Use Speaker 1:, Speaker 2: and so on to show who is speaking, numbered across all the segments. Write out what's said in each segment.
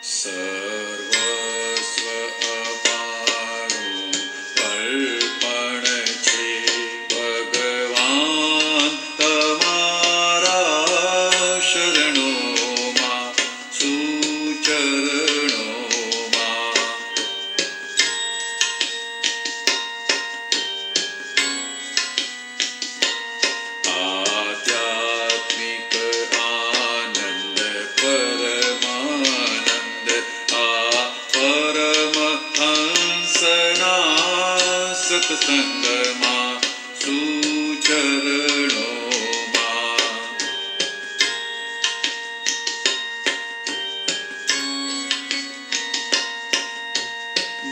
Speaker 1: સર્વસ્વ અપારું અર્પણ છે ભગવાન તમારા શરણોમાં સુચરણોમાં. આધ્યાત્મિક આનંદ પરમાનંદ આ પરમહંસના સત્સંગમાં સુચરણોમાં.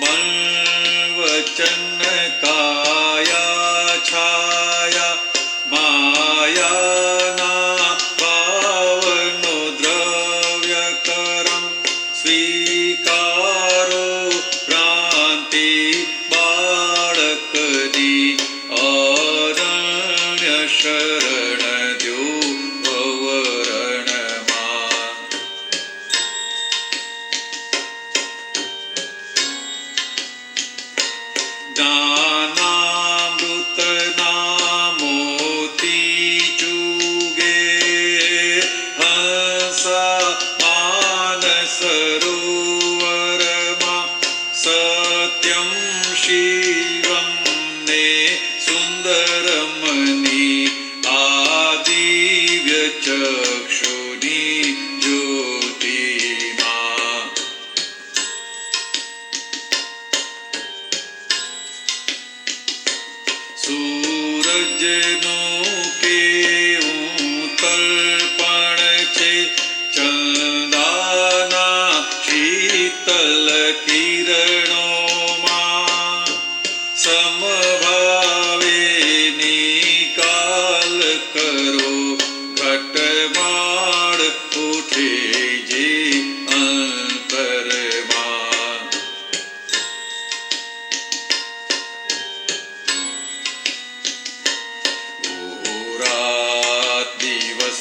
Speaker 1: મન વચન કાયા છાયા માયાના ભાવનો દ્રવ્ય કરમ સ્વીકારો ભ્રાંતિ બાળકની અરણ્ય શરણ દ્યો ભવરણમાં. જ્ઞાનામૃતના મોતી ચૂગે હંસા માનસ સરોવરમાં સત્યમ શિવમ ને સુંદરમની આ દિવ્ય ચક્ષુની જ્યોતિમાં. સૂરજનું કેવું તર્પણ છે ચંદાના શીતલ કિરણોમાં. સમભાવે નિકાલ કરો ઘટમાળ ઉઠે જે અંતરમાં. રાત દિવસ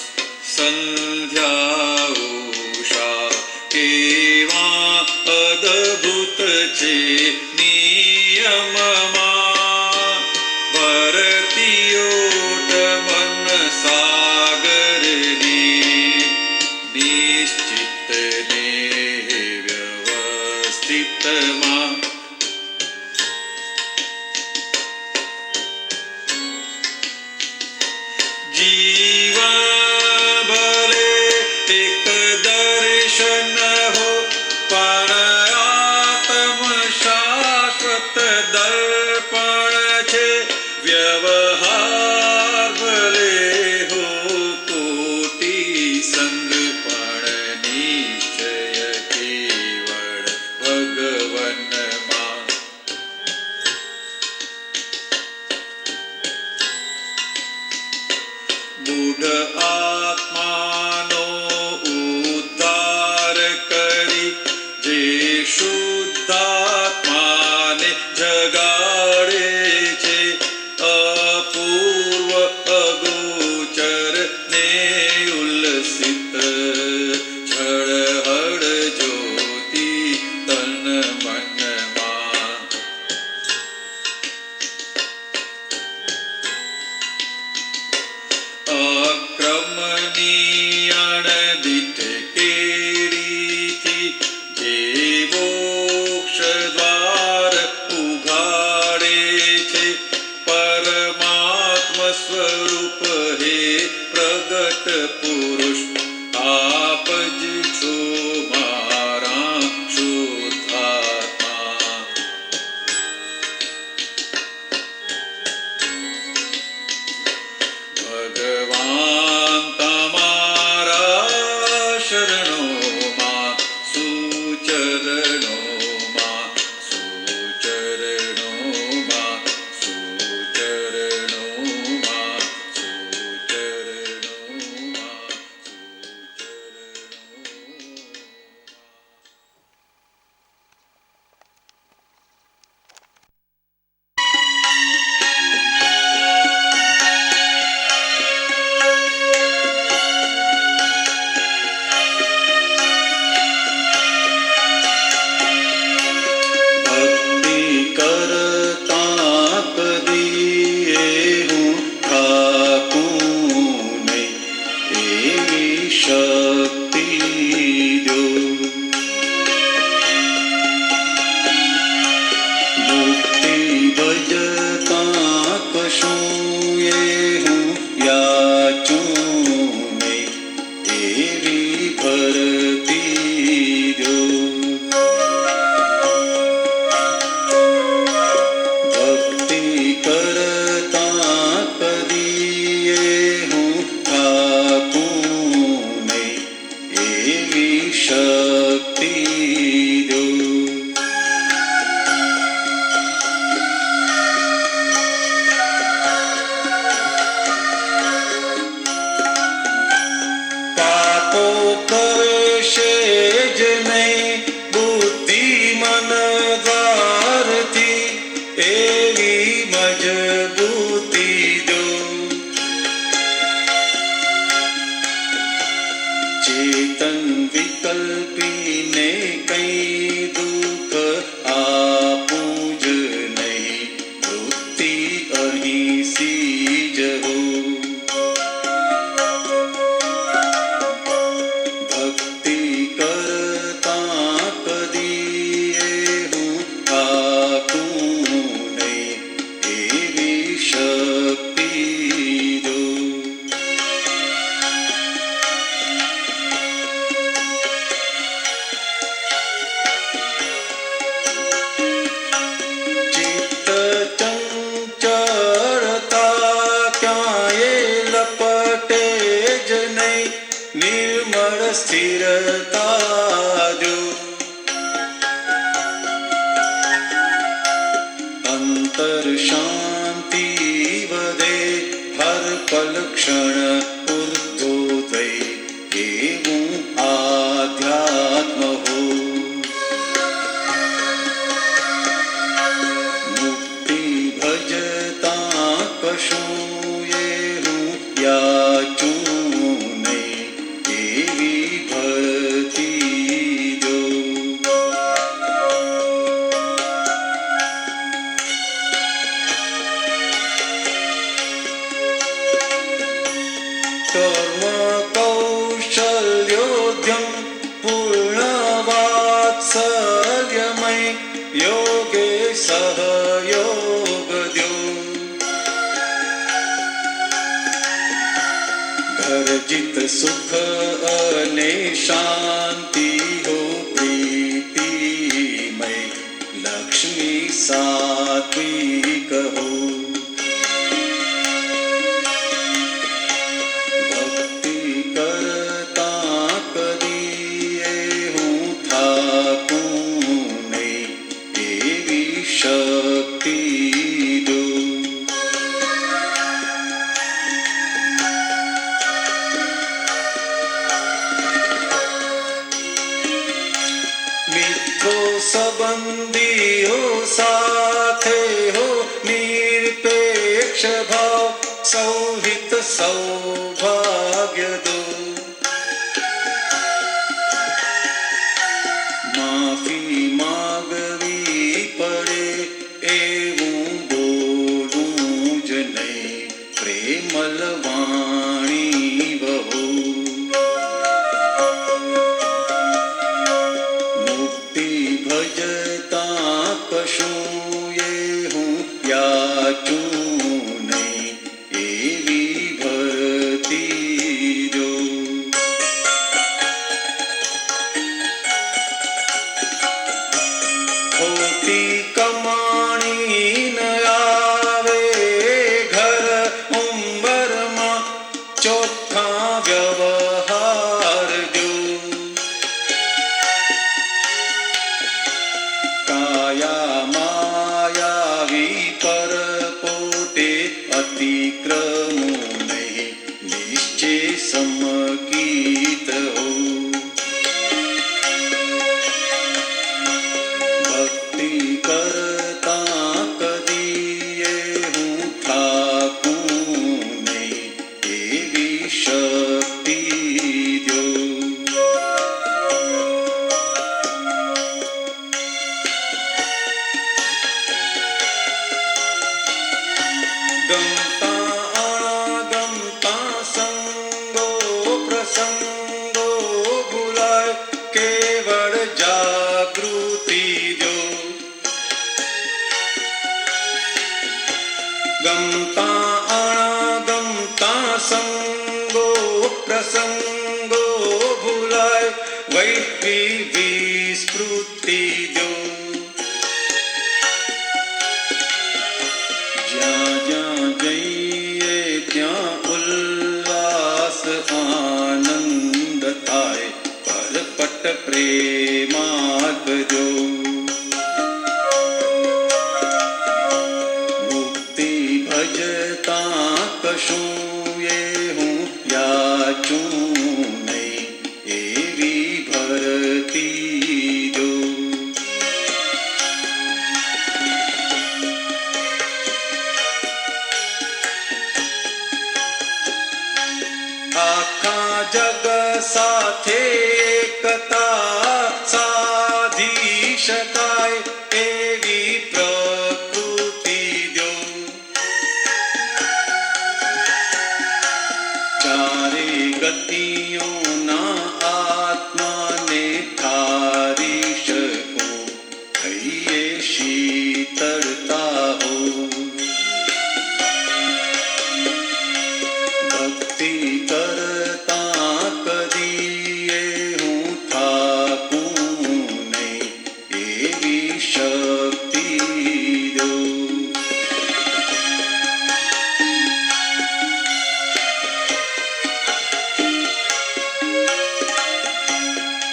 Speaker 1: સંધ્યા ઉષા કેવા અદભુત છે નિયમમાં. ભરતીયોટ મન સાગરની નિશ્ચિત ને વ્યવસ્થિતમાં. જીવન ભલે એક દર્શન હો પણ આત્મ શાશ્વત દર્પણ છે. વ્યવહાર ભલે હો કોટી સંગ પણ નિશ્ચય કેવળ ભગવન એવી શક્તિ દો. પાપો પ્રવેશે જ નહીં બુદ્ધિ મન દ્વારથી, એવી મજબૂતી દો. ચેતન વિકલ્પીને કઈ દુઃખ આપું જ નહીં, વૃત્તિ અહીં સીજ હો. ભક્તિ કરતા કદીએ હું થાકું નહીં, એવી શક્તિ દો. ચિત્ત ચંચળતા ક્યાંય લપટે જ નહીં, નિર્મળ સ્થિરતા જો. અંતર શાંતિ વધે હર પલ ક્ષણ ઉર્ધ્વોદય, એવું આધ્યાત્મ હો. મુક્તિ ભજતા કશું એ હું યાચું નહીં, એવી ભરતી દો. કર્મ કૌશલ્યોદ્યમ પૂર્ણ વાત્સલ્યમય, યોગે સહયોગ દ્યો. ઘરજિત સુખ અને શાંતિ હો પ્રીતિમય, લક્ષ્મી સાત્વિક હો. ભક્તિ કરતા કદીએ હું થાકું નહીં, એવી શક્તિ દો. મિત્રો સંબંધીઓ સાથે હો નિરપેક્ષ ભાવ, સૌહિત સૌભાગ્ય દો. માફી માગવી પડે એવું બોલું જ નહીં, પ્રેમલ વાણી બહુ. મુક્તિ ભજતા કશું એ હું યાચું નહીં, એવી ભરતી દો. ખોટી કમાણી ન આવે ઘર ઉંબરમાં, ચોખ્ખા વ્યવહાર દો. કાયા માયાવી પરપોટે અતિક્રમો નહીં, નિશ્ચય સમકીત હો. ભક્તિ કરતા કદીએ હું થાકું નહીં, એવી શક્તિ દો. ગમતા અણગમતા સંગો પ્રસંગો ભૂલાય, કેવળ જાગૃતિ જો. ગમતા અણગમતા સંગો પ્રસંગો ભૂલાય, વૈભવી વિસ્મૃતિ જો. જ્યાં જ્યાં જઈએ ત્યાં ઉલ્લાસ આનંદ થાય, પર કપટ પ્રેમાપજો. મુક્તિ ભજતા કશું એ હું યાચું નહીં, એવી ભરતી જો. આખા જગ સાથે એકતા સાધી શકાય એવી પ્રકૃતિ દો. ચારે ગતિઓના આત્માને ઠારી શકો, કહીએ શીતળતા હો. ભક્તિ કરતા કદીએ હું થાકું નહીં, એવી શક્તિ દો.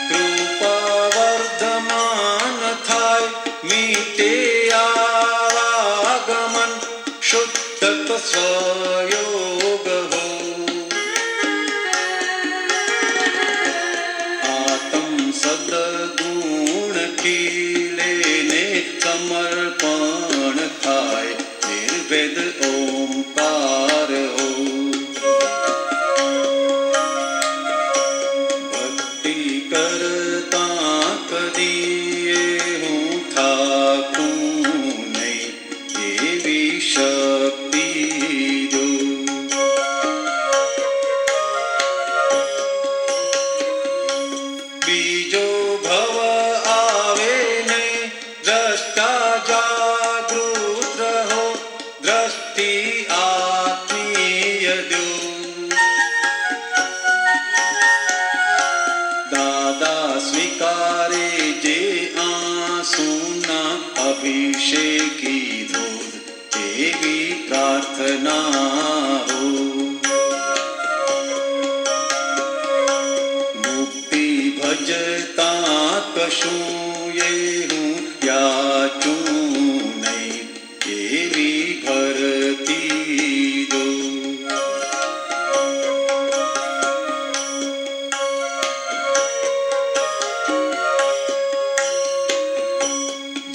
Speaker 1: કૃપા વર્ધમાન થાય મીટે આવાગમન, શુદ્ધ સ્વયોગ હો. આત્મ સદગુણ ખીલે ને સમર્પણ થાય, નિર્ભેદ ઓમકાર હો. ભક્તિ કરતા કદીએ હું થાકું નહીં, એવી શક્તિ દો. બીજો ભવ આવે ને દ્રષ્ટા જાગૃત રહો, દ્રષ્ટિ આત્મીય દો. દાદા સ્વીકારે જે આંસુના અભિષેકી ધોધ, એવી પ્રાર્થના હો. મુક્તિ ભજતા કશું એ હું યાચું નહીં, એવી ભરતી દો.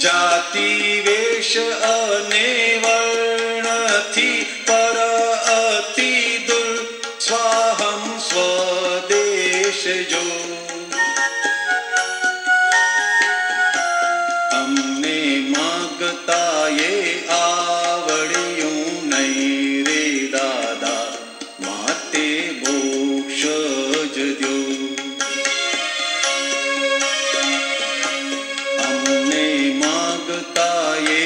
Speaker 1: જાતિ વેશ અને વર્ણથી પર અતિ દુર, સ્વાહમ સ્વદેશ જો. અમને માગતા એ આવડ્યું નહીં રે દાદા, માટે મોક્ષ જ દો. અમને માગતા એ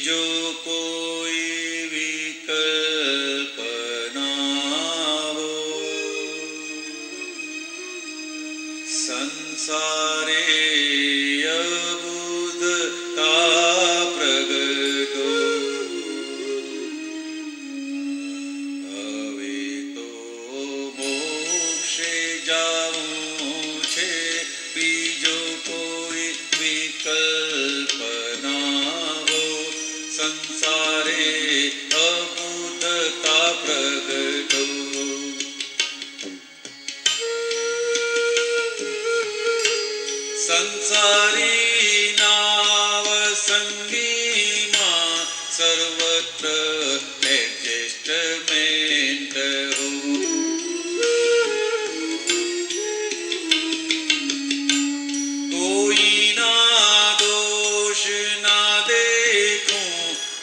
Speaker 1: બીજો કોઈ વિકલ્પ ના હો. સંસારે અબુધતા પ્રગટો, હવે તો મોક્ષે જાવું છે, બીજો કોઈ વિકલ્પ ના હો. સંસારે અબુધતા પ્રગટો. સંસારી નાવ સંગીમાં સર્વત્ર એડજસ્ટમેન્ટ હો. કોઈના દોષ ના દેખું,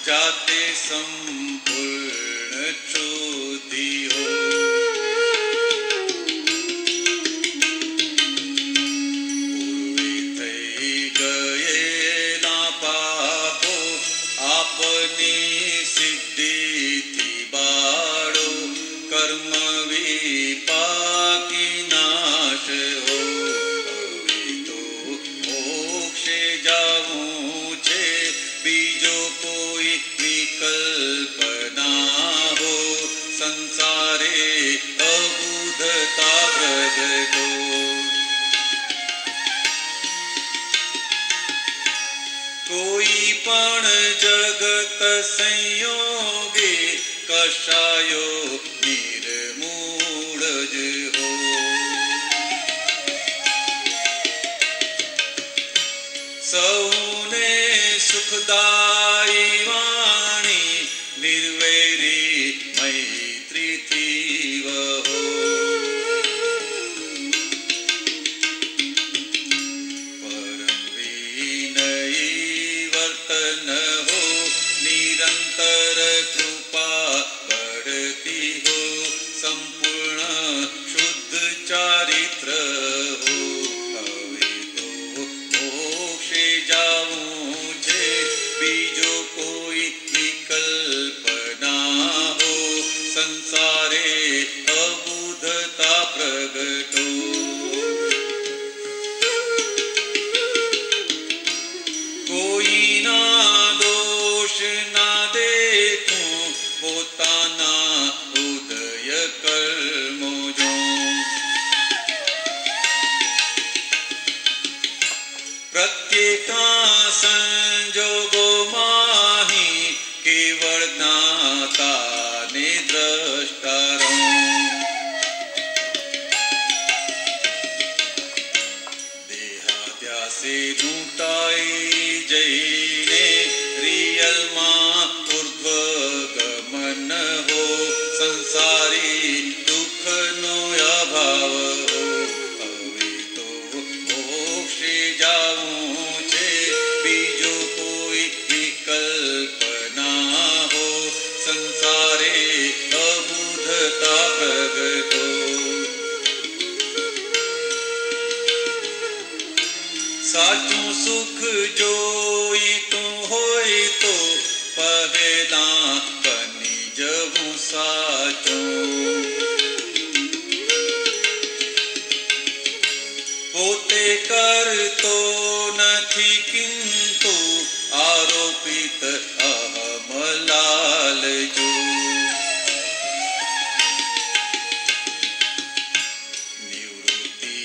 Speaker 1: જાતે સંપૂર્ણ શુદ્ધિ હો. આપની સિદ્ધિથી બાળો, કર્મ વિપાકી નાશ હો. હવે તો મોક્ષે જાવું છે, બીજો કોઈ વિકલ્પ ના હો. સંસારે અબુધતા પ્રગટો. કોઈ પણ જગત સંયોગે કશાયો નિર્મૂળ જ હો. સૌને સુખદાયી વાણી નિર્વૈરી મૈત્રીથી વહો. પરમ વિનયી વર્તન હો, નિરંતર કૃપા બઢતી હો. સંપૂર્ણ શુદ્ધ ચારિત્ર હો. હવે તો મોક્ષે જાવું છે, બીજો કોઈ વિકલ્પ ના હો. સંસારે અબુધતા પ્રગટો. કોઈના દોષ ના દેખું, પોતાના ઉદય કર્મો જો. પ્રત્યેકા સંજોગો માહી કેવળ દાતાને દ્રષ્ટા રહું. દેહાદ્યાસે લૂંટાઈ જઈને રિયલમાં ઉર્ધ્વ ગમન હો. સંસારી દુઃખનો અભાવ હો. હવે તો મોક્ષે જાવું છે, બીજો કોઈ વિકલ્પ ના હો. સંસારે અબુધતા પ્રગટો. સાચું સુખ જોઈતું હોય તો પહેલા બની જવું સાચું. પોતે કરતો નથી કિંતુ આરોપિત અહમ લાલજો. નિવૃત્તિ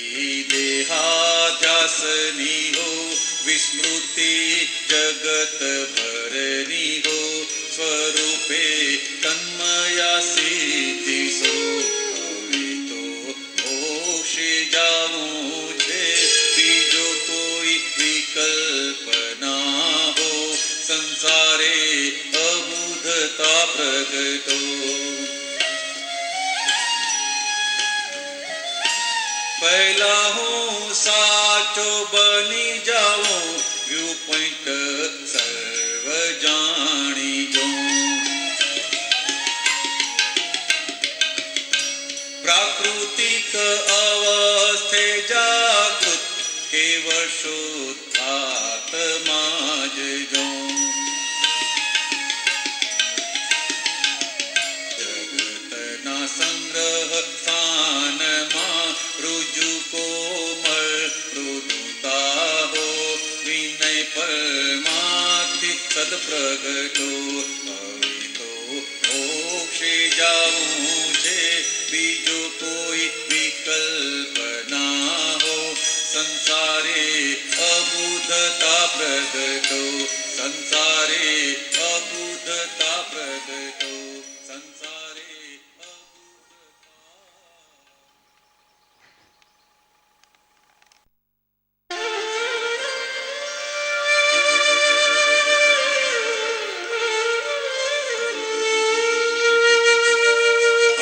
Speaker 1: દેહાધ્યાસની હો, વિસ્મૃતિ જગત ભરની હો. સ્વરૂપે તન્મયા સિદ્ધિ સો. હવે તો મોક્ષે જાવું છે, બીજો કોઈ વિકલ્પ ના હો. સંસારે અબુધતા પ્રગટો. પહેલા હું સાચો બની જાઉં, વ્યૂ પોઈન્ટ સર્વ જાણી જાઉં. પ્રાકૃતિક અવસ્થે જાગૃત કેવળ શુદ્ધાત્મા જ જાઉં. ભગતો હવે તો મોક્ષે જાવું છે, બીજો કોઈ વિકલ્પ ના હો. સંસારે અબુધતા પ્રગટો, સંસારે અબુધતા પ્રગટો, સંસારે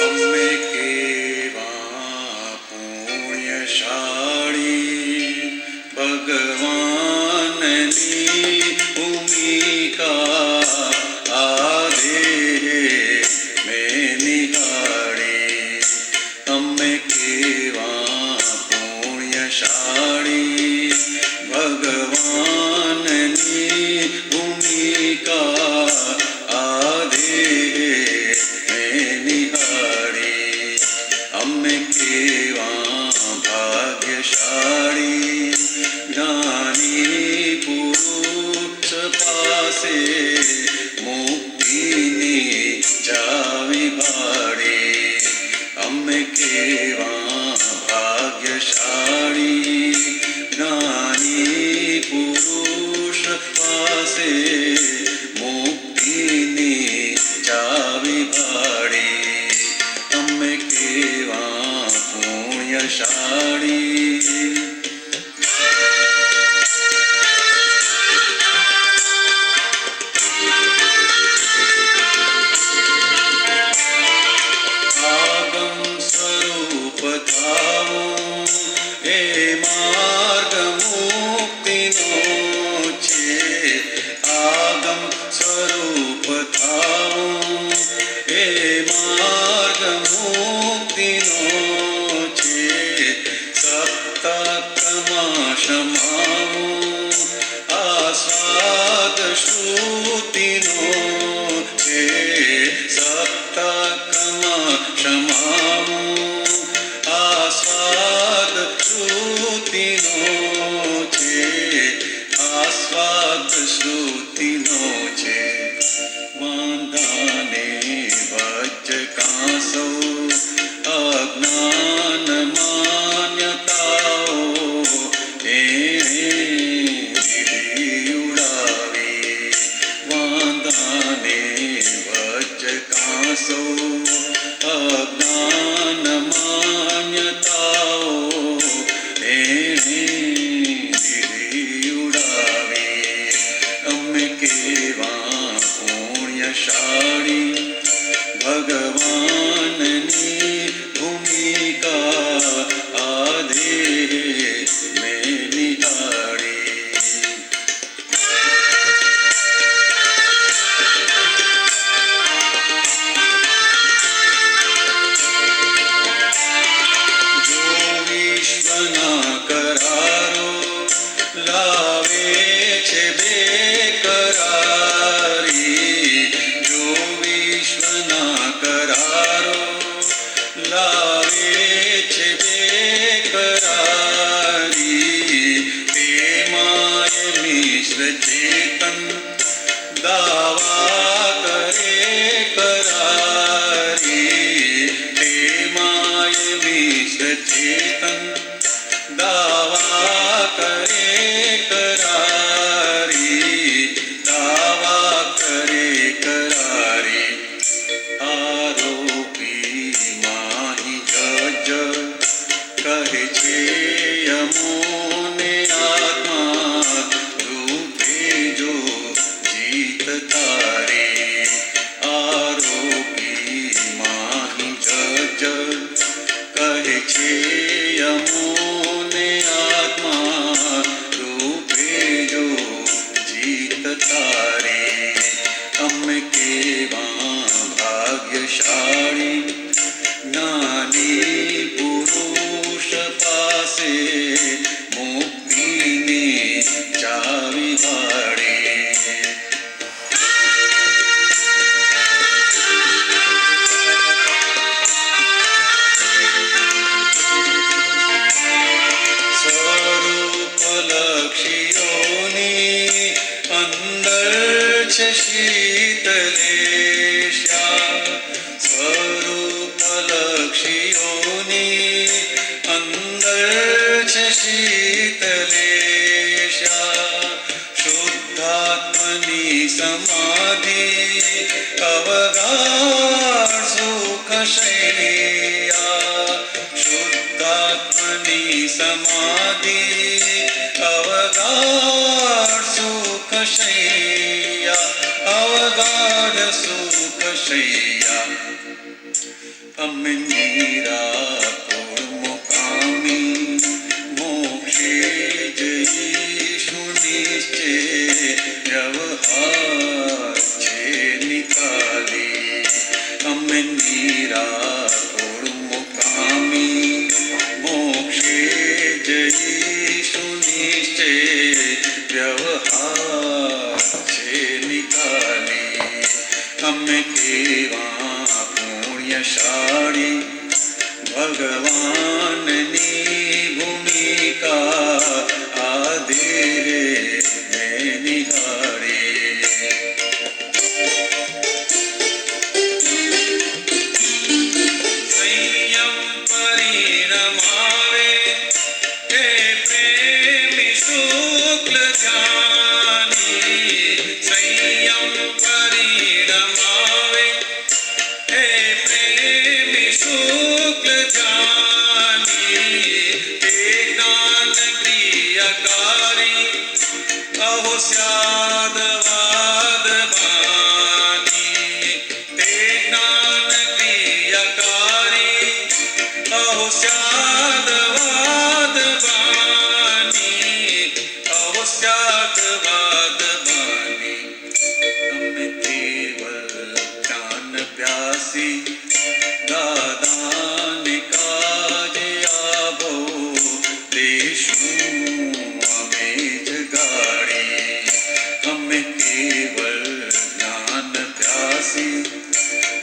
Speaker 1: અમે કેવા પુણ્યશાળી, ભગવાનની ભૂમિકા આ દેહ મેં નિહાળી. અમે કેવા પુણ્યશાળી, ભગવાનની ભૂમિકા આ દેહ મેં નિહાળી. અમે કેવા ભાગ્યશાળી, જ્ઞાની પુરુષ પાસે મુક્તિની ચાવી ભાળી. અમે કેવા ભાગ્યશાળી, જ્ઞાની પુરુષ પાસે મુક્તિની ચાવી ભાળી. અમે કેવા પુણ્યશાળી. આગમ સ્વરૂપ થાવું એ માર્ગ મુક્તિનો છે. આગમ સ્વરૂપ થાવું એ માર્ગ મુક્તિનો છે. સપ્તકમાં સમાવું આસ્વાદ શ્રુતિનો છે. સપ્તકમાં સમાવું આસ્વાદ શ્રુતિનો છે. આસ્વાદ શ્રુતિનો છે. વાંધાને વચ્ચ કાંસો અજ્ઞાન માન્યતાઓ દીધી ઉડાવી. વાંધાને વચ્ચ કાંસો અજ્ઞાન માન્યતાઓ દીધી ઉડાવી. અમે કેવા પુણ્યશાળી, ભગવાનની ભૂમિકા આ દેહ મેં નિહાળી. જો વિશ્વના કરારો લાવે છે બેકરારી. જો વિશ્વના કરારો લાવે છે બેકરારી. તેમાં મિશ્ર ચેતન દાવા કરે કરારી. તેમાં મિશ્ર ચેતન દાવા કરે કરારી. દાવા કરે કરારી. આરોપી માહી જજ કહે છે યમોને આત્મા રૂપે જો જીત તારી. આરોપી માહી જજ કહે છે યમોને આત્મા રૂપે જો જીત તારી. અમે કેવા ભાગ્યશાળી, જ્ઞાની પુરુષ પાસે મુક્તિની ચાવી ભાળી. સ્વરૂપ લક્ષીઓની અંદર છે શીતલેશ્યા સ્વરૂપલક્ષીઓની અંદર છે શીતલેશ્યા શુદ્ધાત્મની સમાધિ અવગાઢ સુખ શૈયા શુદ્ધાત્મની સમાધિ અવગાઢ સુખ શૈયા અવગાઢ સુખ શૈયા અમે નિરાકુળ મુકામી મોક્ષે જઈશુ નિશ્ચય વ્યવહાર છે નિકાલી અમે નિરાકુળ મુકામી મોક્ષે જઈશુ નિશ્ચય વ્યવહાર છે નિકાલી અમે કેવા પુણ્યશાળી ભગવાનની ભૂમિકા આ દેહ મેં નિહાળી સંયમ પરિણમાવે હે પ્રેમી શુક્લ જ્ઞાની સંયમ પરિણમાવે હે પ્રેમી શુક્લ જ્ઞાની તે જ્ઞાન ક્રિયાકારી અહો સ્યાદવાદ બાની તે જ્ઞાન ક્રિયાકારી અહો સ્યાદવાદ બાની અહો સ્યાદવાદ બાની અમે કેવલ જ્ઞાન પ્યાસી દાદાને કાજે આવો દેશું અમે જગાડી અમે કેવલ જ્ઞાન પ્યાસી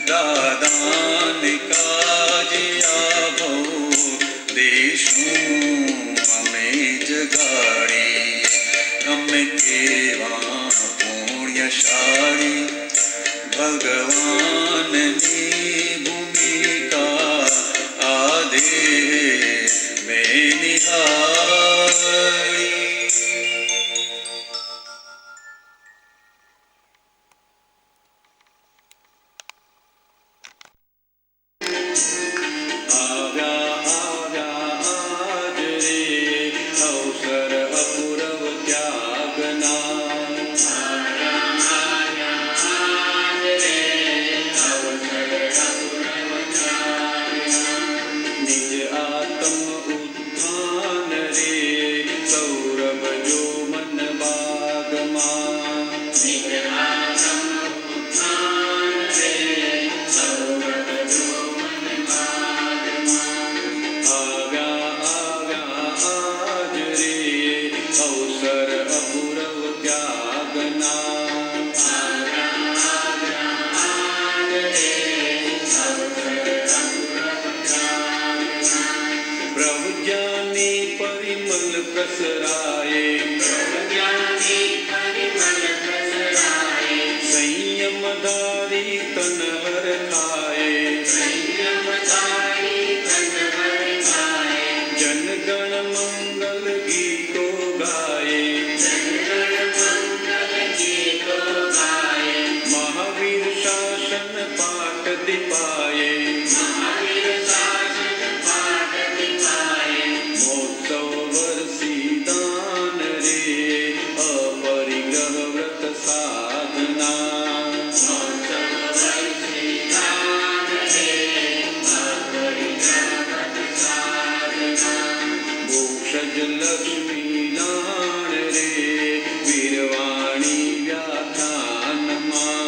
Speaker 1: દાદાને કાજે આવો દેશું અમે જગાડી અમે કેવા પુણ્યશાળી ભગવાનની ભૂમિકા આ દેહ મેં નિહાળી અવસર અપૂરવ ત્યાગના નિજ આત્મ ઉત્થાન રે સૌરભ જો મન બાગમાં અવસર અપૂરવ ત્યાગના પ્રભુજ્ઞાની પરિમલ પ્રસરાયે સંયમ ધારી તન હર ખાયે જનગણ મંગલ ગીતો ગાયે મહાવીર શાસન પાઠ દીપાયે મહોત્સવ વર્ષી દાન રે અપરિગ્રહ વ્રત સાધના મોક્ષજ લક્ષ્મી લાણ રે વીરવાણી વ્યાખ્યાનમાં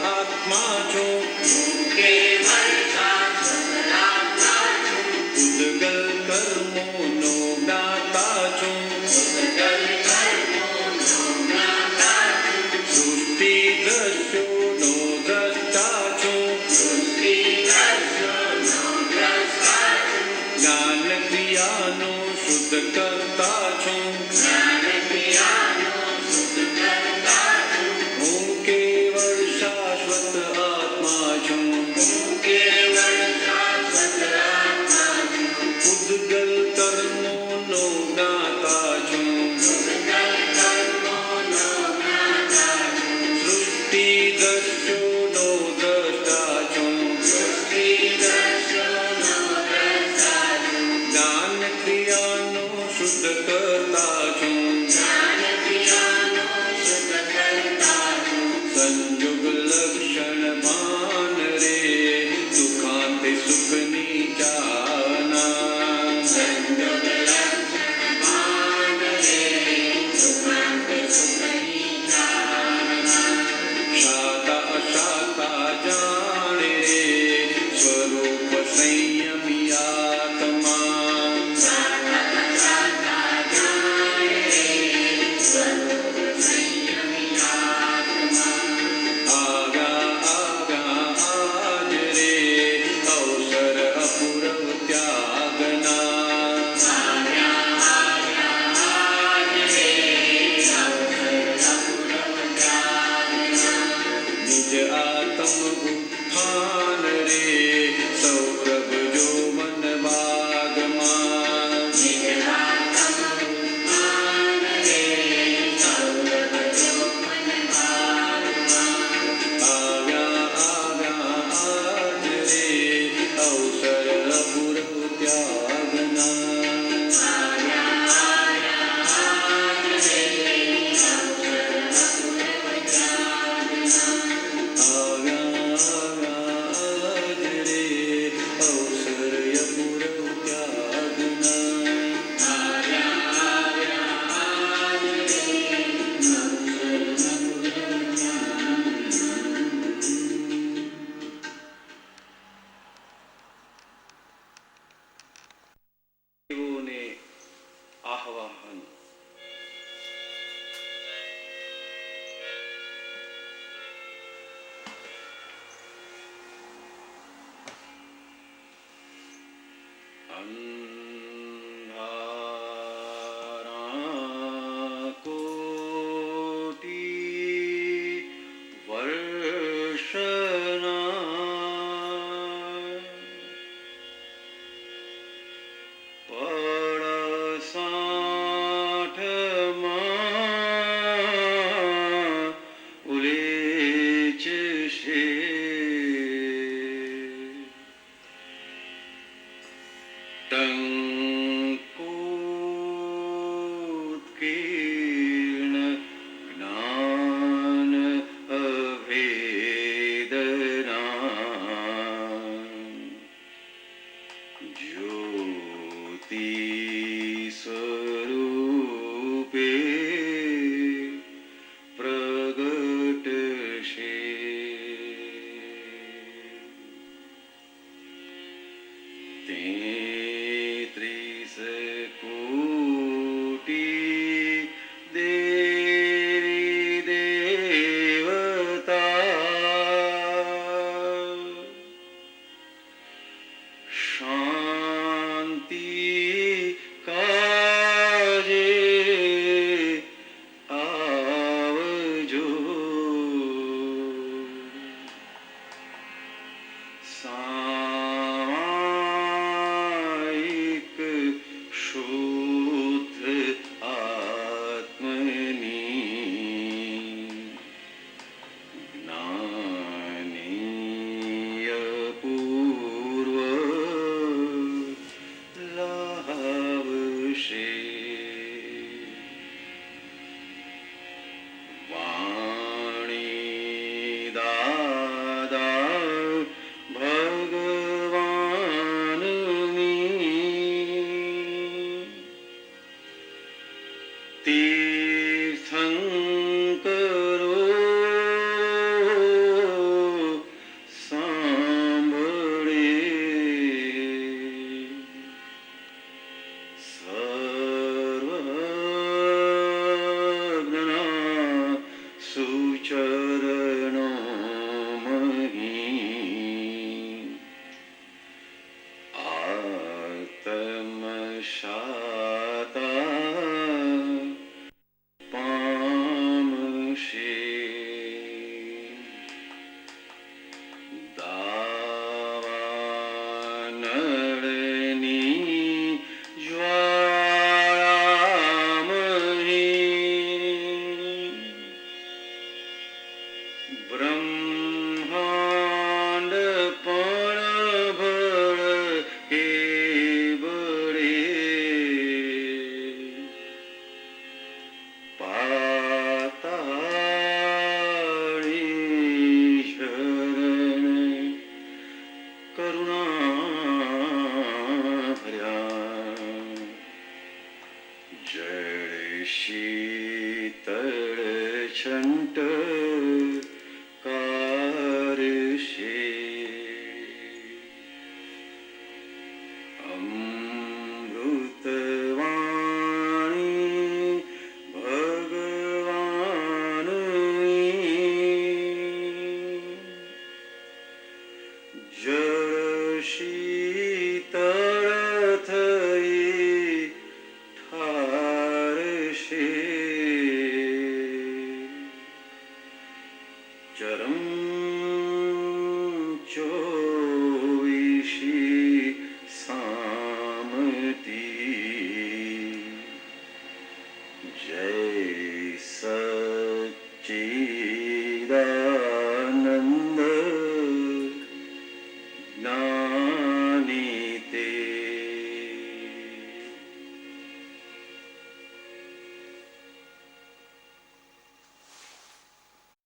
Speaker 1: આત્મા છો કરતા છું. હું કેવળ શાશ્વત આત્મા છું. ઉદ્ગલ કર્મોનો જ્ઞાતા છું. સૃષ્ટિ દ્રશ્યોનો દ્રષ્ટા છું. જ્ઞાન ક્રિયાનો શુદ્ધ કરતા છું. સંજોગ લક્ષણ માન રે સુખાંતે સુખની ચાહના. શાતા અશાતા જાણે રે સ્વરૂપ સંયમી આત્મા. આવ્યા આજ રે અવસર અપૂર્વ ત્યાગના. નિજ આત્મ ઉત્થાન રે સૌ પ્રભજો મન બાગમાં. આવ્યા આજ રે અવસર અપૂર્વ ત્યાગના. આજ રે અવસર અપૂર્વ ત્યાગના. આહ્વાન. અંધારા કોટી વર્ષના પડસાઠમાં ઉલેચશે. ટંકોત્કીર્ણ જ્ઞાન અભેદના. જ્યોતિ સ્વરૂપે પ્રગટશે. તેત્રીસ કોટી દેવી દેવતા શાંતિ કાજે આવજો. સામાયિક શુદ્ધ આત્મની જ્ઞાનીય પૂર્વ લાવશે. વાણી દાદા ભગવાનની તીર્થંકરો સાંભળે. સર્વજ્ઞના સુચરણો મહી. આત્મશાતા અમૃતવાણી ભગવાનની જળ શીતળ થઈ ઠારશે ચરમ